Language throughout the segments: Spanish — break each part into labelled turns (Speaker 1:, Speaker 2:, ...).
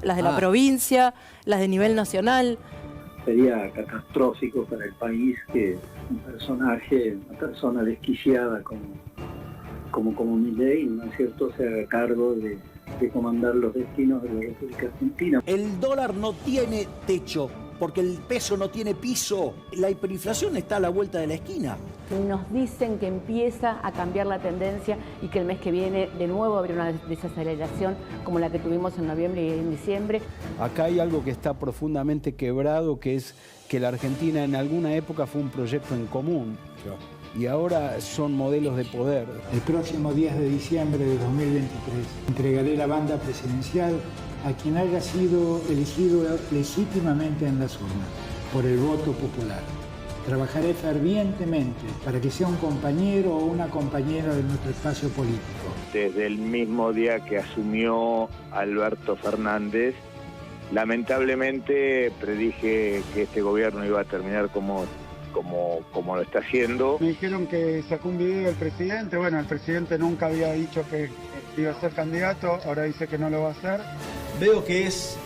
Speaker 1: las de la provincia, las de nivel nacional.
Speaker 2: Sería catastrófico para el país que una persona desquiciada como Milei, ¿no es cierto?, se haga cargo de comandar los destinos de la República Argentina.
Speaker 3: El dólar no tiene techo, porque el peso no tiene piso. La hiperinflación está a la vuelta de la esquina.
Speaker 4: Nos dicen que empieza a cambiar la tendencia y que el mes que viene de nuevo habrá una desaceleración como la que tuvimos en noviembre y en diciembre.
Speaker 5: Acá hay algo que está profundamente quebrado, que es que la Argentina en alguna época fue un proyecto en común. Y ahora son modelos de poder.
Speaker 6: El próximo 10 de diciembre de 2023 entregaré la banda presidencial a quien haya sido elegido legítimamente en las urnas, por el voto popular. Trabajaré fervientemente para que sea un compañero o una compañera de nuestro espacio político.
Speaker 7: Desde el mismo día que asumió Alberto Fernández, lamentablemente predije que este gobierno iba a terminar como lo está haciendo.
Speaker 8: Me dijeron que sacó un video del presidente. Bueno, el presidente nunca había dicho que iba a ser candidato, ahora dice que no lo va a hacer.
Speaker 9: Veo que es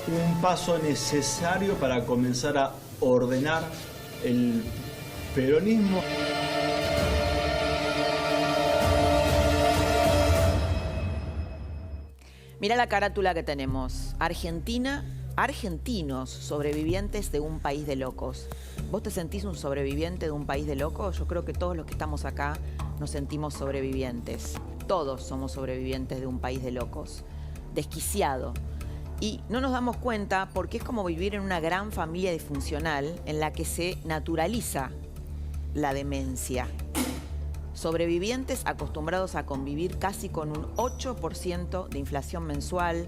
Speaker 9: un paso necesario para comenzar a ordenar el peronismo.
Speaker 10: Mira la carátula que tenemos. Argentinos sobrevivientes de un país de locos. ¿Vos te sentís un sobreviviente de un país de locos? Yo creo que todos los que estamos acá nos sentimos sobrevivientes. Todos somos sobrevivientes de un país de locos. Desquiciado. Y no nos damos cuenta porque es como vivir en una gran familia disfuncional en la que se naturaliza la demencia. Sobrevivientes acostumbrados a convivir casi con un 8% de inflación mensual,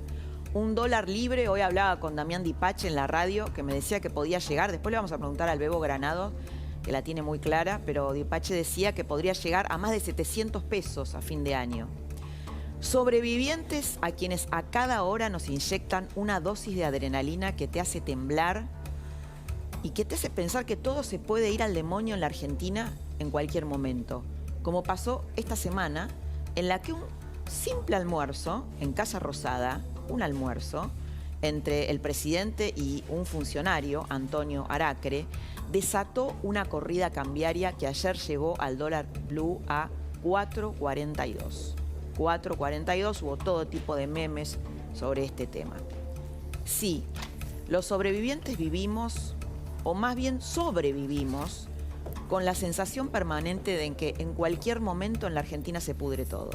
Speaker 10: un dólar libre. Hoy hablaba con Damián Dipache en la radio, que me decía que podía llegar, después le vamos a preguntar al Bebo Granados, que la tiene muy clara, pero Dipache decía que podría llegar a más de 700 pesos a fin de año. Sobrevivientes a quienes a cada hora nos inyectan una dosis de adrenalina que te hace temblar y que te hace pensar que todo se puede ir al demonio en la Argentina en cualquier momento. Como pasó esta semana, en la que un simple almuerzo en Casa Rosada, un almuerzo entre el presidente y un funcionario, Antonio Aracre, desató una corrida cambiaria que ayer llevó al dólar blue a 4.42. 4.42, hubo todo tipo de memes sobre este tema. Sí, los sobrevivientes vivimos, o más bien sobrevivimos, con la sensación permanente de que en cualquier momento en la Argentina se pudre todo,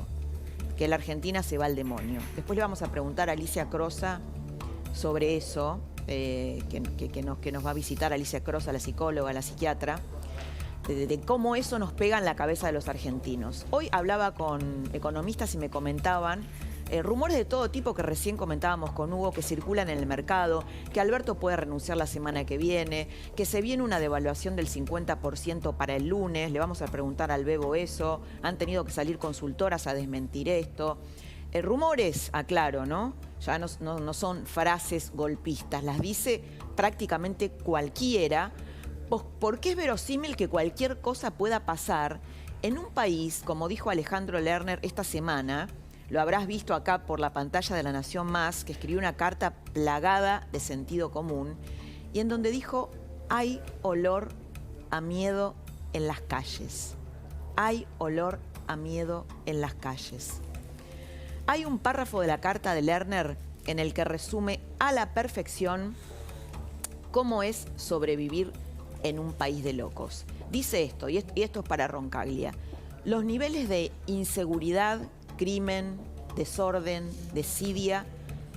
Speaker 10: que la Argentina se va al demonio. Después le vamos a preguntar a Alicia Crosa sobre eso, que nos va a visitar Alicia Crosa, la psicóloga, la psiquiatra, de cómo eso nos pega en la cabeza de los argentinos. Hoy hablaba con economistas y me comentaban rumores de todo tipo que recién comentábamos con Hugo, que circulan en el mercado, que Alberto puede renunciar la semana que viene, que se viene una devaluación del 50% para el lunes. Le vamos a preguntar al Bebo eso. Han tenido que salir consultoras a desmentir esto. Rumores, aclaro, ¿no? Ya no son frases golpistas, las dice prácticamente cualquiera, porque es verosímil que cualquier cosa pueda pasar en un país, como dijo Alejandro Lerner esta semana. Lo habrás visto acá por la pantalla de La Nación Más, que escribió una carta plagada de sentido común y en donde dijo: hay olor a miedo en las calles. Hay olor a miedo en las calles. Hay un párrafo de la carta de Lerner en el que resume a la perfección cómo es sobrevivir en un país de locos. Dice esto, y esto es para Roncaglia: los niveles de inseguridad, crimen, desorden, desidia,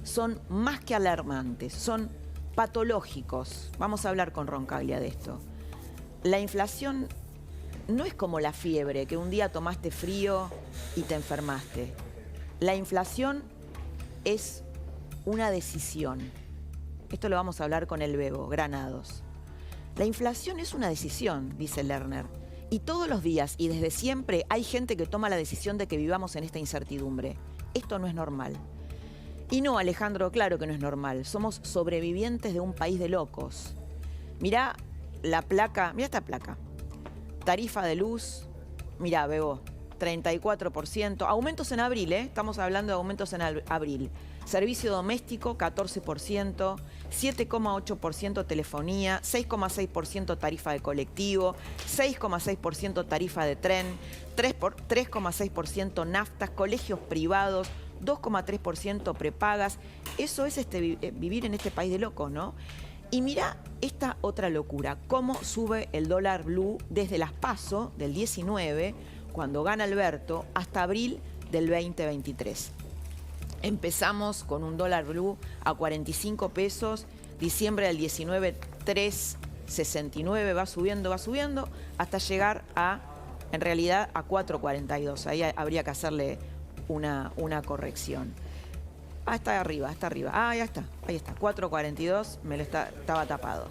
Speaker 10: son más que alarmantes, son patológicos. Vamos a hablar con Roncaglia de esto. La inflación no es como la fiebre, que un día tomaste frío y te enfermaste. La inflación es una decisión. Esto lo vamos a hablar con el Bebo Granados. La inflación es una decisión, dice Lerner. Y todos los días y desde siempre hay gente que toma la decisión de que vivamos en esta incertidumbre. Esto no es normal. Y no, Alejandro, claro que no es normal. Somos sobrevivientes de un país de locos. Mirá la placa, mirá esta placa. Tarifa de luz. Mirá, Bebo, 34%. Aumentos en abril, estamos hablando de aumentos en abril. Servicio doméstico, 14%, 7,8% telefonía, 6,6% tarifa de colectivo, 6,6% tarifa de tren, 3,6% naftas, colegios privados, 2,3% prepagas. Eso es vivir en este país de locos, ¿no? Y mira esta otra locura, cómo sube el dólar blue desde las PASO del 19, cuando gana Alberto, hasta abril del 2023. Empezamos con un dólar blue a 45 pesos, diciembre del 19, 3,69, va subiendo, hasta llegar en realidad a 4,42. Ahí habría que hacerle una corrección. Está arriba. Ya está, ahí está, 4,42, estaba tapado.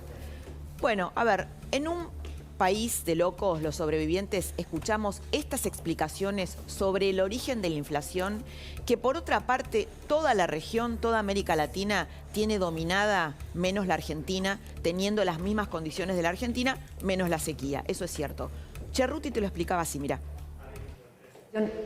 Speaker 10: Bueno, a ver, en un país de locos, los sobrevivientes, escuchamos estas explicaciones sobre el origen de la inflación, que por otra parte toda la región, toda América Latina tiene dominada, menos la Argentina, teniendo las mismas condiciones de la Argentina, menos la sequía. Eso es cierto. Cerruti te lo explicaba así, mira.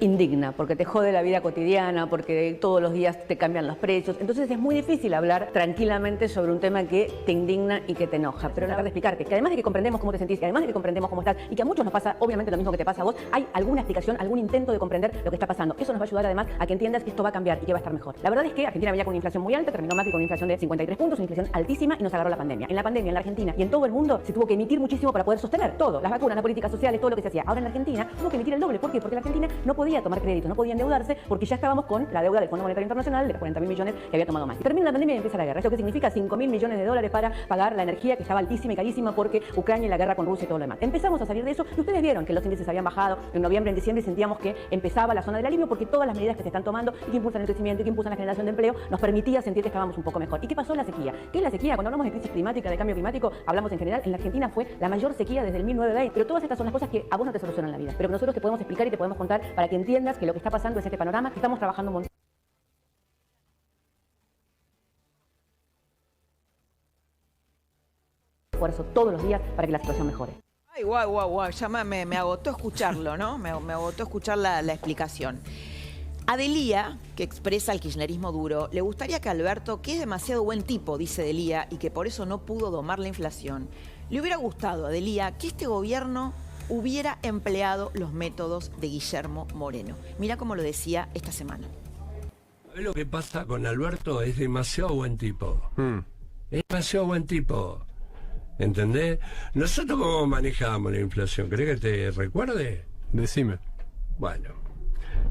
Speaker 4: Indigna, porque te jode la vida cotidiana, porque todos los días te cambian los precios. Entonces es muy difícil hablar tranquilamente sobre un tema que te indigna y que te enoja. Pero la verdad es explicarte que además de que comprendemos cómo te sentís, y además de que comprendemos cómo estás, y que a muchos nos pasa obviamente lo mismo que te pasa a vos, hay alguna explicación, algún intento de comprender lo que está pasando. Eso nos va a ayudar además a que entiendas que esto va a cambiar y que va a estar mejor. La verdad es que Argentina venía con una inflación muy alta, terminó Macri con una inflación de 53 puntos, una inflación altísima, y nos agarró la pandemia. En la pandemia, en la Argentina y en todo el mundo se tuvo que emitir muchísimo para poder sostener todo, las vacunas, las políticas sociales, todo lo que se hacía. Ahora en la Argentina tuvo que emitir el doble. ¿Por qué? Porque la Argentina no podía tomar crédito, no podía endeudarse, porque ya estábamos con la deuda del Fondo Monetario Internacional de los 40.000 millones que había tomado Macri. Termina la pandemia y empieza la guerra. ¿Esto qué significa? 5.000 millones de dólares para pagar la energía, que estaba altísima y carísima porque Ucrania y la guerra con Rusia y todo lo demás. Empezamos a salir de eso y ustedes vieron que los índices habían bajado en noviembre, en diciembre, y sentíamos que empezaba la zona del alivio, porque todas las medidas que se están tomando y que impulsan el crecimiento y que impulsan la generación de empleo nos permitía sentir que estábamos un poco mejor. ¿Y qué pasó en la sequía? ¿Qué es la sequía? Cuando hablamos de crisis climática, de cambio climático, hablamos en general. En la Argentina fue la mayor sequía desde el 1920. Pero todas estas son las cosas que a vos no te solucionan la vida, pero que nosotros te podemos explicar y te podemos contar para que entiendas que lo que está pasando es este panorama, que estamos trabajando un montón. Esfuerzo todos los días para que la situación mejore.
Speaker 10: Ay, guau, ya me agotó escucharlo, ¿no? Me agotó escuchar la explicación. A Delía, que expresa el kirchnerismo duro, le gustaría que Alberto, que es demasiado buen tipo, dice Delía, y que por eso no pudo domar la inflación, le hubiera gustado a Delía que este gobierno hubiera empleado los métodos de Guillermo Moreno. Mira cómo lo decía esta semana.
Speaker 11: ¿Sabés lo que pasa con Alberto? Es demasiado buen tipo. Es demasiado buen tipo. ¿Entendés? Nosotros cómo manejábamos la inflación, ¿querés que te recuerde?
Speaker 12: Decime.
Speaker 11: Bueno,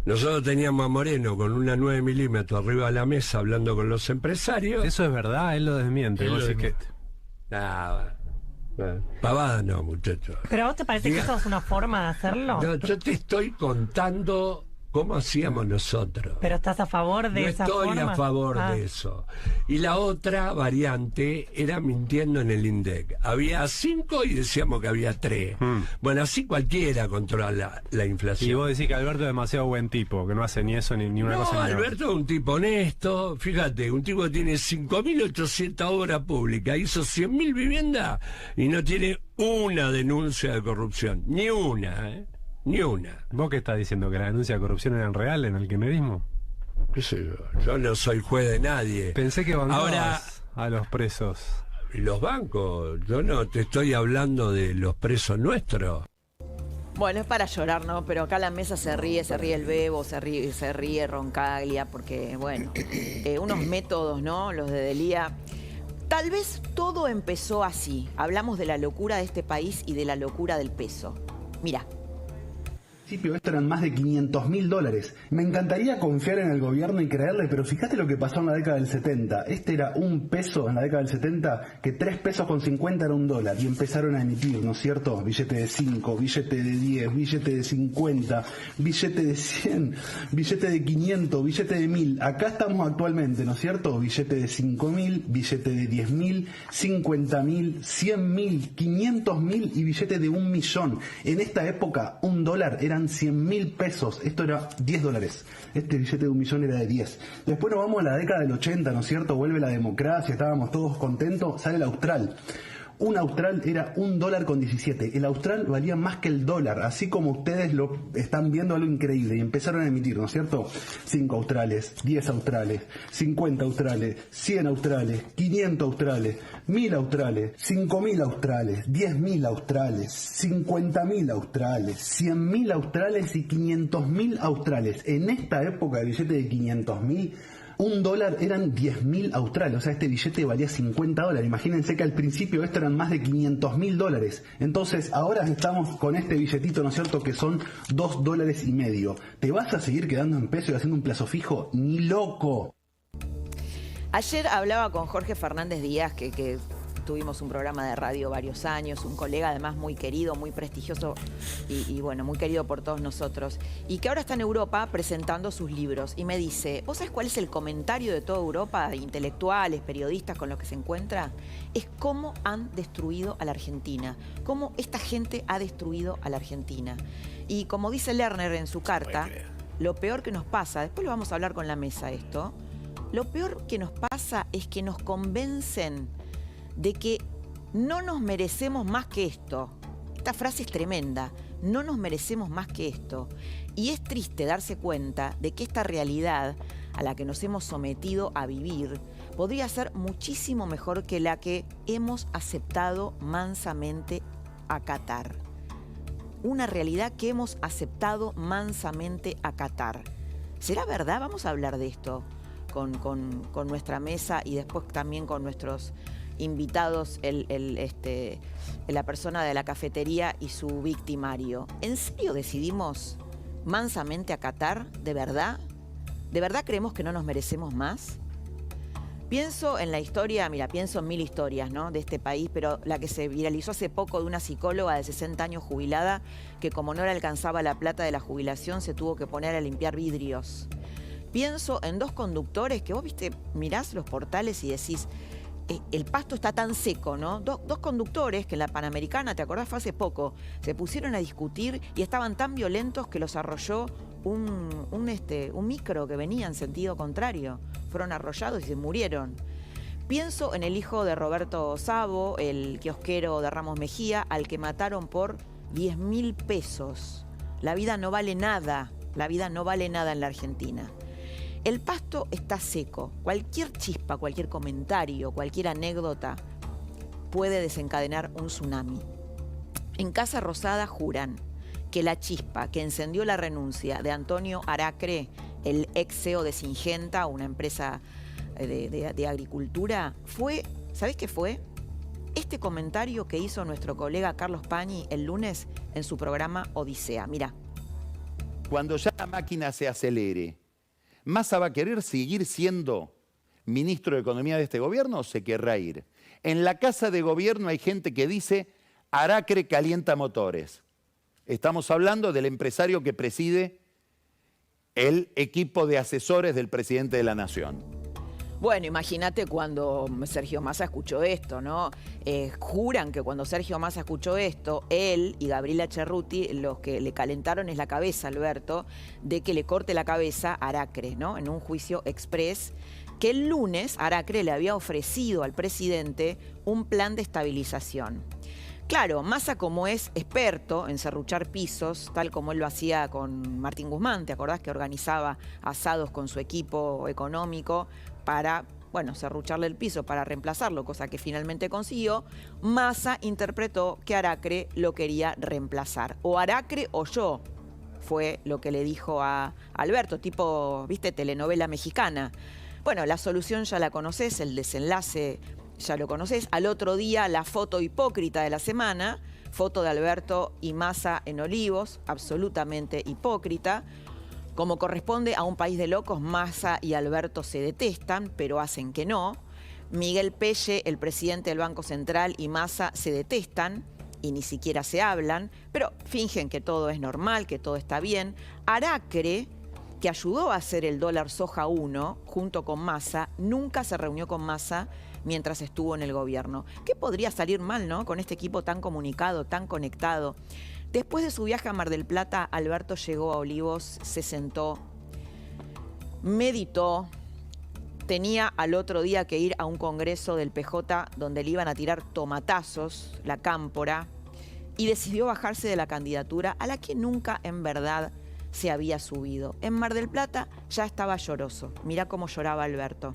Speaker 11: nosotros teníamos a Moreno con una 9 milímetros arriba de la mesa hablando con los empresarios.
Speaker 12: Eso es verdad, él lo desmiente.
Speaker 11: Él lo desmiente. Nada. Pavada no, muchachos.
Speaker 13: ¿Pero a vos te parece que eso es una forma de hacerlo?
Speaker 11: No, yo te estoy contando cómo hacíamos nosotros.
Speaker 13: ¿Pero estás a favor de esa forma?
Speaker 11: No estoy a favor de eso. Y la otra variante era mintiendo en el INDEC. Había 5 y decíamos que había 3. Bueno, así cualquiera controla la inflación.
Speaker 12: Y vos decís que Alberto es demasiado buen tipo, que no hace ni eso ni una cosa ni
Speaker 11: Alberto es un tipo honesto. Fíjate, un tipo que tiene 5.800 obras públicas, hizo 100.000 viviendas y no tiene una denuncia de corrupción. Ni una, ¿eh? Ni una.
Speaker 12: ¿Vos qué estás diciendo? ¿Que las denuncias de corrupción eran reales en el kirchnerismo?
Speaker 11: ¿Qué sé yo? No soy juez de nadie.
Speaker 12: Pensé que
Speaker 11: ahora
Speaker 12: a los presos.
Speaker 11: ¿Y los bancos? Yo no te estoy hablando de los presos nuestros.
Speaker 10: Bueno, es para llorar, ¿no? Pero acá la mesa se ríe el Bebo, se ríe Roncaglia, porque, bueno, unos métodos, ¿no? Los de Delía. Tal vez todo empezó así. Hablamos de la locura de este país y de la locura del peso. Mira.
Speaker 14: Esto eran más de $500.000. Me encantaría confiar en el gobierno y creerle, pero fíjate lo que pasó en la década del 70. Este era un peso en la década del 70, que 3 pesos con 50 era $1. Y empezaron a emitir, ¿no es cierto? Billete de 5, billete de 10, billete de 50, billete de 100, billete de 500, billete de 1000. Acá estamos actualmente, ¿no es cierto? Billete de 5.000, billete de 10.000, 50.000, 100.000, 500.000 y billete de 1.000.000. En esta época, $1 era 100.000 pesos, esto era $10. Este billete de 1.000.000 era de 10. Después nos vamos a la década del 80, ¿no es cierto? Vuelve la democracia, estábamos todos contentos, sale el Austral. Un austral era $1.17. El austral valía más que el dólar, así como ustedes lo están viendo, algo increíble. Y empezaron a emitir, ¿no es cierto? 5 australes, 10 australes, 50 australes, 100 australes, 500 australes, 1000 australes, 5000 australes, 10.000 australes, 50.000 australes, 100.000 australes y 500.000 australes. En esta época, el billete de 500.000, $1 eran 10.000 australes, o sea, este billete valía $50. Imagínense que al principio esto eran más de $500.000. Entonces, ahora estamos con este billetito, ¿no es cierto?, que son $2.50. ¿Te vas a seguir quedando en peso y haciendo un plazo fijo? ¡Ni loco!
Speaker 10: Ayer hablaba con Jorge Fernández Díaz, que tuvimos un programa de radio varios años, un colega además muy querido, muy prestigioso y bueno, muy querido por todos nosotros, y que ahora está en Europa presentando sus libros. Y me dice, ¿vos sabés cuál es el comentario de toda Europa, de intelectuales, periodistas con los que se encuentra? Es cómo han destruido a la Argentina, cómo esta gente ha destruido a la Argentina. Y como dice Lerner en su carta, lo peor que nos pasa, después lo vamos a hablar con la mesa esto, lo peor que nos pasa es que nos convencen de que no nos merecemos más que esto. Esta frase es tremenda, no nos merecemos más que esto. Y es triste darse cuenta de que esta realidad a la que nos hemos sometido a vivir podría ser muchísimo mejor que la que hemos aceptado mansamente acatar. Una realidad que hemos aceptado mansamente acatar. ¿Será verdad? Vamos a hablar de esto con nuestra mesa y después también con nuestros invitados, la persona de la cafetería y su victimario. ¿En serio decidimos mansamente acatar? ¿De verdad? ¿De verdad creemos que no nos merecemos más? Pienso en la historia, mira, pienso en 1000 historias, ¿no?, de este país, pero la que se viralizó hace poco de una psicóloga de 60 años jubilada que, como no le alcanzaba la plata de la jubilación, se tuvo que poner a limpiar vidrios. Pienso en 2 conductores que vos, viste, mirás los portales y decís, el pasto está tan seco, ¿no? Dos conductores que en la Panamericana, ¿te acordás? Fue hace poco, se pusieron a discutir y estaban tan violentos que los arrolló un micro que venía en sentido contrario. Fueron arrollados y se murieron. Pienso en el hijo de Roberto Sabo, el kiosquero de Ramos Mejía, al que mataron por 10.000 pesos. La vida no vale nada, la vida no vale nada en la Argentina. El pasto está seco. Cualquier chispa, cualquier comentario, cualquier anécdota puede desencadenar un tsunami. En Casa Rosada juran que la chispa que encendió la renuncia de Antonio Aracre, el ex CEO de Syngenta, una empresa de agricultura, fue, ¿sabés qué fue? Este comentario que hizo nuestro colega Carlos Pañi el lunes en su programa Odisea. Mirá.
Speaker 15: Cuando ya la máquina se acelere, ¿Massa va a querer seguir siendo ministro de Economía de este gobierno o se querrá ir? En la Casa de Gobierno hay gente que dice Aracre calienta motores. Estamos hablando del empresario que preside el equipo de asesores del presidente de la Nación.
Speaker 10: Bueno, imagínate cuando Sergio Massa escuchó esto, ¿no? Juran que cuando Sergio Massa escuchó esto, él y Gabriela Cerruti, los que le calentaron es la cabeza, Alberto, de que le corte la cabeza a Aracre, ¿no? En un juicio express, que el lunes Aracre le había ofrecido al presidente un plan de estabilización. Claro, Massa, como es experto en serruchar pisos, tal como él lo hacía con Martín Guzmán, ¿te acordás que organizaba asados con su equipo económico para, bueno, serrucharle el piso para reemplazarlo, cosa que finalmente consiguió? Massa interpretó que Aracre lo quería reemplazar. O Aracre o yo, fue lo que le dijo a Alberto, tipo, viste, telenovela mexicana. Bueno, la solución ya la conocés, el desenlace ya lo conocés. Al otro día, la foto hipócrita de la semana, foto de Alberto y Massa en Olivos, absolutamente hipócrita. Como corresponde a un país de locos, Massa y Alberto se detestan, pero hacen que no. Miguel Pelle, el presidente del Banco Central, y Massa se detestan y ni siquiera se hablan, pero fingen que todo es normal, que todo está bien. Aracre, que ayudó a hacer el dólar soja 1 junto con Massa, nunca se reunió con Massa mientras estuvo en el gobierno. ¿Qué podría salir mal, no? Con este equipo tan comunicado, tan conectado. Después de su viaje a Mar del Plata, Alberto llegó a Olivos, se sentó, meditó, tenía al otro día que ir a un congreso del PJ donde le iban a tirar tomatazos, la Cámpora, y decidió bajarse de la candidatura a la que nunca en verdad se había subido. En Mar del Plata ya estaba lloroso. Mirá cómo lloraba Alberto.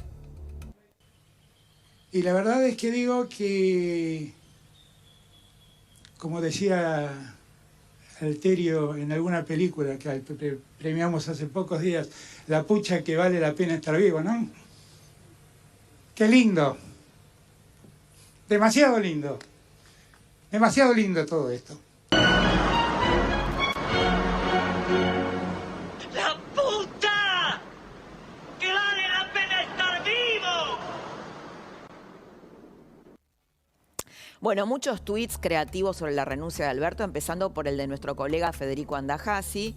Speaker 6: Y la verdad es que digo que, como decía Alterio en alguna película que premiamos hace pocos días, la pucha que vale la pena estar vivo, ¿no? ¡Qué lindo! Demasiado lindo. Demasiado lindo todo esto.
Speaker 16: ¡La puta! ¡Que vale la pena estar vivo!
Speaker 10: Bueno, muchos tweets creativos sobre la renuncia de Alberto, empezando por el de nuestro colega Federico Andajasi.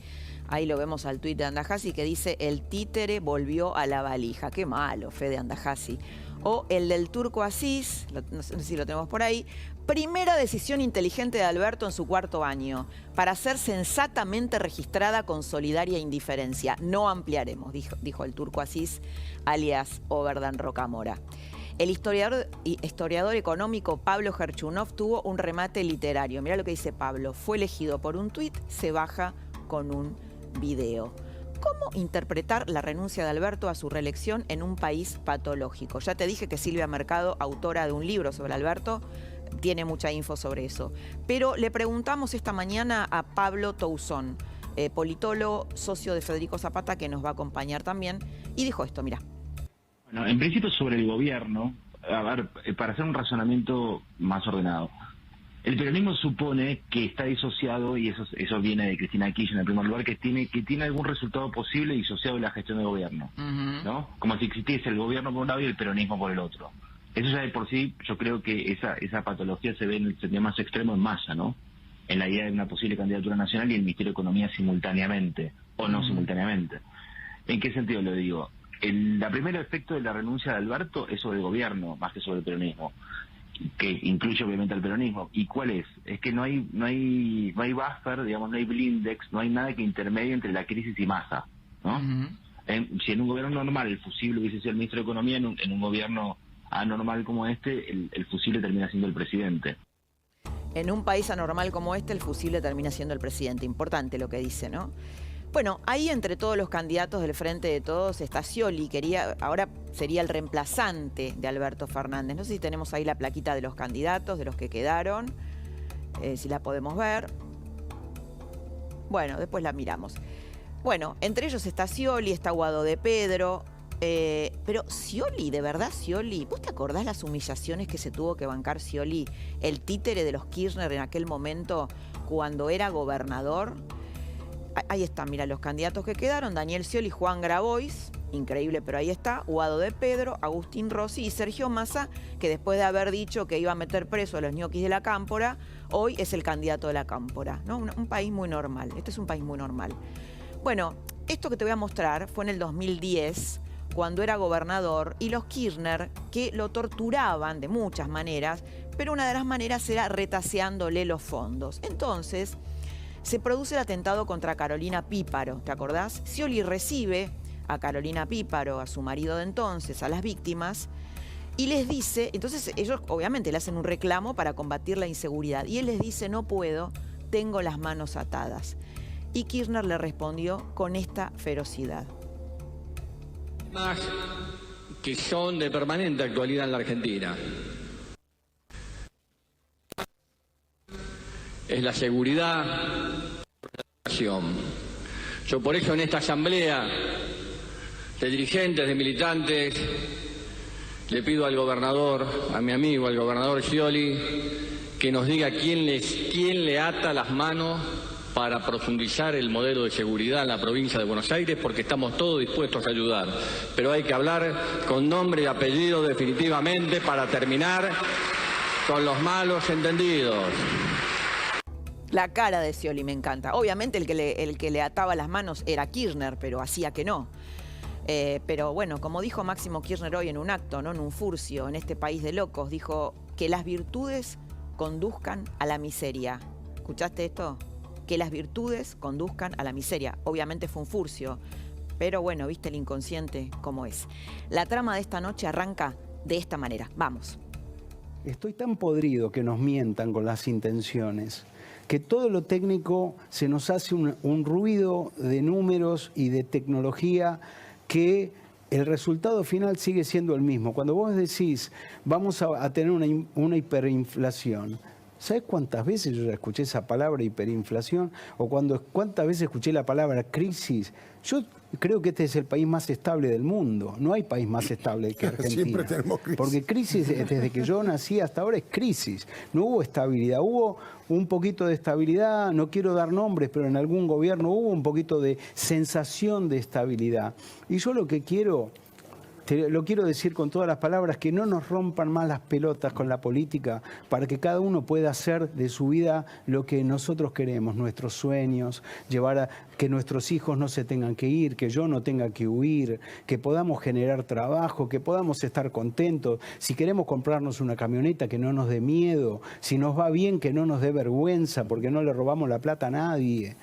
Speaker 10: Ahí lo vemos al tuit de Andajasi que dice: el títere volvió a la valija. Qué malo, Fede Andajasi. O el del Turco Asís, no sé si lo tenemos por ahí. Primera decisión inteligente de Alberto en su 4º año, para ser sensatamente registrada con solidaria indiferencia. No ampliaremos, dijo el Turco Asís, alias Oberdan Rocamora. El historiador económico Pablo Gerchunov tuvo un remate literario. Mirá lo que dice Pablo. Fue elegido por un tuit, se baja con un video. ¿Cómo interpretar la renuncia de Alberto a su reelección en un país patológico? Ya te dije que Silvia Mercado, autora de un libro sobre Alberto, tiene mucha info sobre eso. Pero le preguntamos esta mañana a Pablo Tousón, politólogo, socio de Federico Zapata, que nos va a acompañar también, y dijo esto, mira.
Speaker 17: Bueno, en principio sobre el gobierno, a ver, para hacer un razonamiento más ordenado, el peronismo supone que está disociado, y eso viene de Cristina Kirchner en primer lugar, que tiene algún resultado posible disociado de la gestión de gobierno, ¿no? Como si existiese el gobierno por un lado y el peronismo por el otro. Eso ya de por sí, yo creo que esa patología se ve en el sentido más extremo en Massa, ¿no? En la idea de una posible candidatura nacional y el Ministerio de Economía simultáneamente, o no simultáneamente. ¿En qué sentido lo digo? El primer efecto de la renuncia de Alberto es sobre el gobierno, más que sobre el peronismo, que incluye obviamente al peronismo. ¿Y cuál es? Es que no hay buffer, digamos, no hay blindex, no hay nada que intermedie entre la crisis y Massa, ¿no? Si en un gobierno normal el fusible hubiese sido el ministro de Economía, en un gobierno anormal como este, el fusible termina siendo el presidente.
Speaker 10: En un país anormal como este, el fusible termina siendo el presidente. Importante lo que dice, ¿no? Bueno, ahí entre todos los candidatos del Frente de Todos está Scioli, ahora sería el reemplazante de Alberto Fernández. No sé si tenemos ahí la plaquita de los candidatos, de los que quedaron, si la podemos ver. Bueno, después la miramos. Bueno, entre ellos está Scioli, está Guado de Pedro, pero Scioli, de verdad Scioli, ¿vos te acordás las humillaciones que se tuvo que bancar Scioli, el títere de los Kirchner en aquel momento cuando era gobernador? Ahí están, mira, los candidatos que quedaron: Daniel Scioli, Juan Grabois, increíble, pero ahí está, Guado de Pedro, Agustín Rossi y Sergio Massa, que después de haber dicho que iba a meter preso a los ñoquis de la Cámpora, hoy es el candidato de la Cámpora, ¿no? Un país muy normal, este es un país muy normal. Bueno, esto que te voy a mostrar fue en el 2010, cuando era gobernador, y los Kirchner, que lo torturaban de muchas maneras, pero una de las maneras era retaseándole los fondos. Entonces se produce el atentado contra Carolina Píparo, ¿te acordás? Scioli recibe a Carolina Píparo, a su marido de entonces, a las víctimas, y les dice, entonces ellos obviamente le hacen un reclamo para combatir la inseguridad, y él les dice: no puedo, tengo las manos atadas. Y Kirchner le respondió con esta ferocidad.
Speaker 18: Temas que son de permanente actualidad en la Argentina. Es la seguridad, la educación. Yo por eso en esta asamblea de dirigentes, de militantes, le pido al gobernador, a mi amigo, al gobernador Scioli, que nos diga quién le ata las manos para profundizar el modelo de seguridad en la provincia de Buenos Aires, porque estamos todos dispuestos a ayudar. Pero hay que hablar con nombre y apellido definitivamente para terminar con los malos entendidos.
Speaker 10: La cara de Scioli me encanta. Obviamente el que le ataba las manos era Kirchner, pero hacía que no. Pero bueno, como dijo Máximo Kirchner hoy en un acto, ¿no? En un furcio, en este país de locos, dijo que las virtudes conduzcan a la miseria. ¿Escuchaste esto? Que las virtudes conduzcan a la miseria. Obviamente fue un furcio, Pero bueno, viste el inconsciente cómo es. La trama de esta noche arranca de esta manera. Vamos.
Speaker 5: Estoy tan podrido que nos mientan con las intenciones, que todo lo técnico se nos hace un ruido de números y de tecnología que el resultado final sigue siendo el mismo. Cuando vos decís, vamos a tener una hiperinflación, ¿sabes cuántas veces yo ya escuché esa palabra hiperinflación? O cuántas veces escuché la palabra crisis. Yo creo que este es el país más estable del mundo. No hay país más estable que Argentina.
Speaker 19: Siempre tenemos crisis.
Speaker 5: Porque crisis, desde que yo nací hasta ahora, es crisis. No hubo estabilidad. Hubo un poquito de estabilidad, no quiero dar nombres, pero en algún gobierno hubo un poquito de sensación de estabilidad. Y yo lo que quiero... Lo quiero decir con todas las palabras, que no nos rompan más las pelotas con la política para que cada uno pueda hacer de su vida lo que nosotros queremos, nuestros sueños, llevar a que nuestros hijos no se tengan que ir, que yo no tenga que huir, que podamos generar trabajo, que podamos estar contentos. Si queremos comprarnos una camioneta, que no nos dé miedo. Si nos va bien, que no nos dé vergüenza, porque no le robamos la plata a nadie.